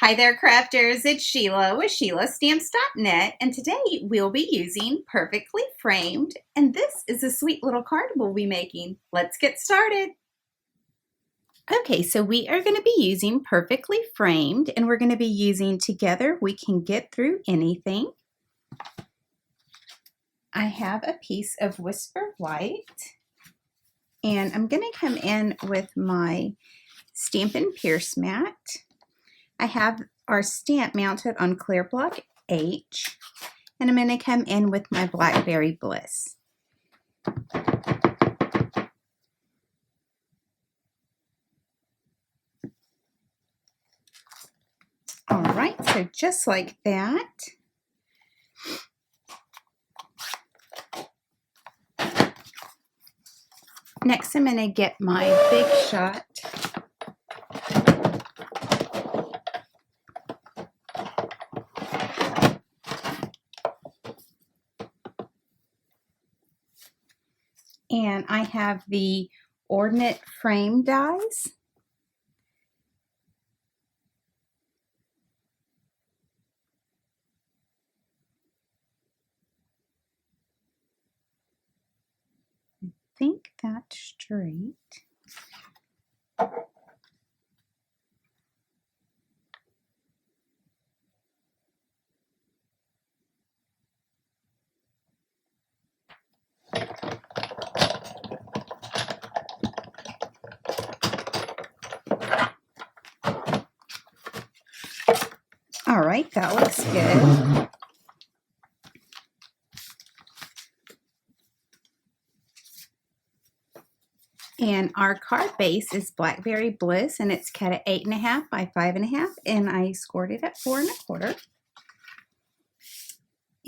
Hi there, crafters. It's Sheila with SheilaStamps.net, and today we'll be using Perfectly Framed, and this is a sweet little card we'll be making. Let's get started. Okay, so we are going to be using Perfectly Framed, and we're going to be using Together We Can Get Through Anything. I have a piece of Whisper White, and I'm going to come in with my Stampin' Pierce mat. I have our stamp mounted on clear block H, and I'm going to come in with my BLACKBERRY BLISS. All right, so just like that. Next, I'm going to get my Big Shot and I have the ORNATE frame dies. I think that's straight. All right, that looks good. And our card base is BLACKBERRY BLISS, and it's cut at 8.5 by 5.5, and I scored it at 4 1/4.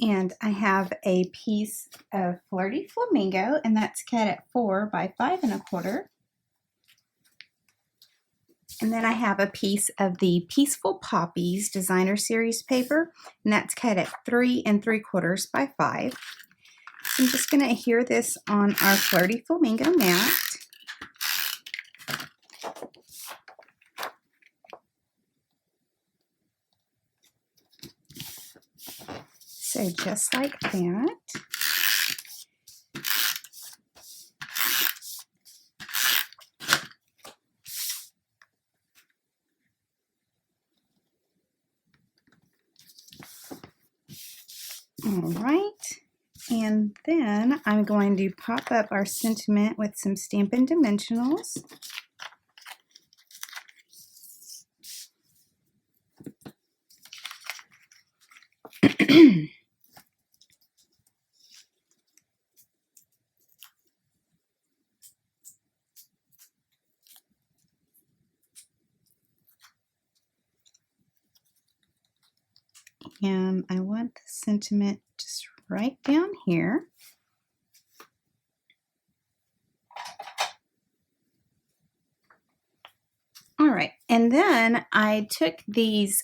And I have a piece of FLIRTY Flamingo, and that's cut at 4 by 5 1/4. And then I have a piece of the Peaceful Poppies Designer Series paper, and that's cut at 3 3/4 by 5. I'm just going to adhere this on our FLIRTY Flamingo mat. So just like that. All right, and then I'm going to pop up our sentiment with some Stampin' Dimensionals. And I want the sentiment just right down here. All right, and then I took these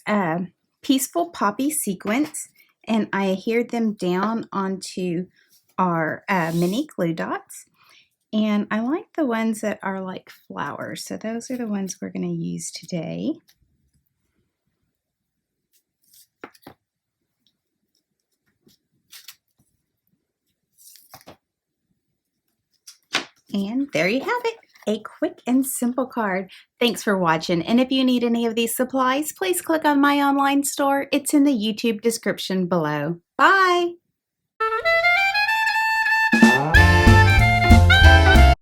Peaceful Poppy sequins and I adhered them down onto our mini glue dots. And I like the ones that are like flowers, so those are the ones we're going to use today. And there you have it, a quick and simple card. Thanks for watching, and if you need any of these supplies, please click on my online store. It's in the YouTube description below. Bye!